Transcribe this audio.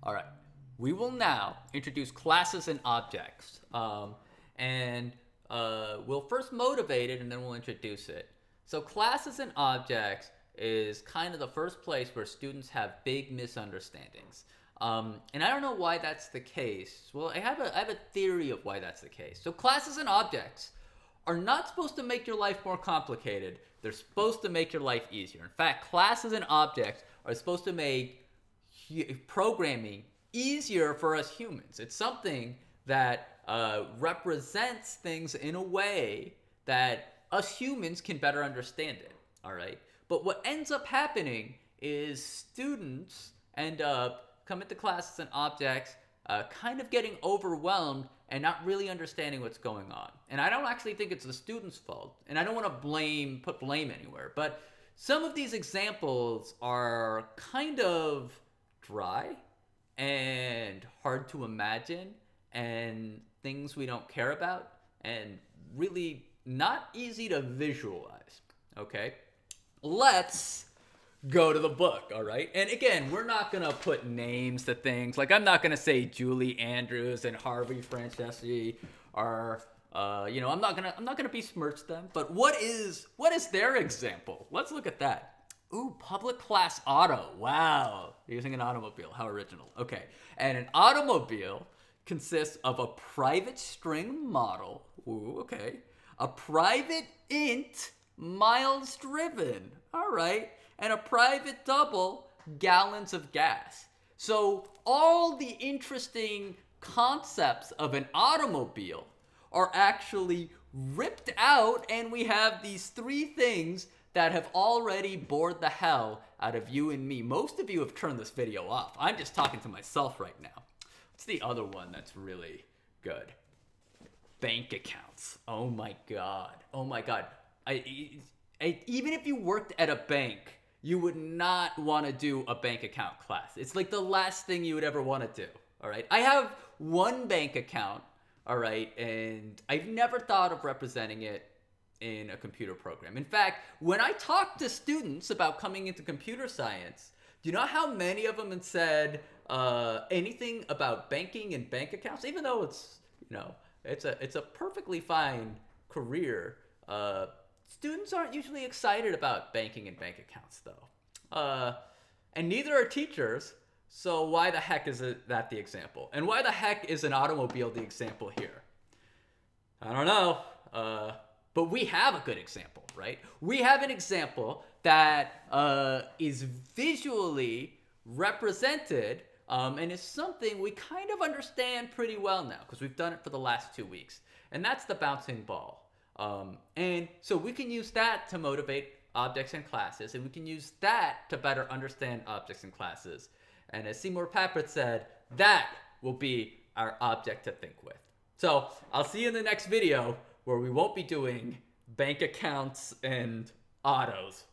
All right, we will now introduce classes and objects. We'll first motivate it and then we'll introduce it. So classes and objects is kind of the first place where students have big misunderstandings. And I don't know why that's the case. Well, I have a theory of why that's the case. So classes and objects are not supposed to make your life more complicated. They're supposed to make your life easier. In fact, classes and objects are supposed to make programming easier for us humans. It's something that represents things in a way that us humans can better understand it. All right. But what ends up happening is students end up coming to classes and objects kind of getting overwhelmed and not really understanding what's going on. And I don't actually think it's the student's fault. And I don't want to put blame anywhere. But some of these examples are kind of dry and hard to imagine and things we don't care about and really not easy to visualize. Okay? Let's go to the book, all right? And again, we're not gonna put names to things. Like I'm not gonna say Julie Andrews and Harvey Franceschi are, I'm not gonna besmirch them. But what is their example? Let's look at that. Ooh, public class auto. Wow, using an automobile. How original. Okay, and an automobile consists of a private string model. Ooh, okay. A private int miles driven. All right. And a private double gallons of gas. So all the interesting concepts of an automobile are actually ripped out, and we have these three things that have already bored the hell out of you and me. Most of you have turned this video off. I'm just talking to myself right now. What's the other one that's really good? Bank accounts. Oh my God. Oh my God. Even if you worked at a bank, you would not want to do a bank account class. It's like the last thing you would ever want to do. All right. I have one bank account. All right. And I've never thought of representing it in a computer program. In fact, when I talk to students about coming into computer science, do you know how many of them have said anything about banking and bank accounts? Even though it's a perfectly fine career. Students aren't usually excited about banking and bank accounts, though. And neither are teachers, so why the heck is that the example? And why the heck is an automobile the example here? I don't know, but we have a good example, right? We have an example that is visually represented and is something we kind of understand pretty well now because we've done it for the last 2 weeks, and that's the bouncing ball. And so we can use that to motivate objects and classes, and we can use that to better understand objects and classes. And as Seymour Papert said, that will be our object to think with. So I'll see you in the next video where we won't be doing bank accounts and autos.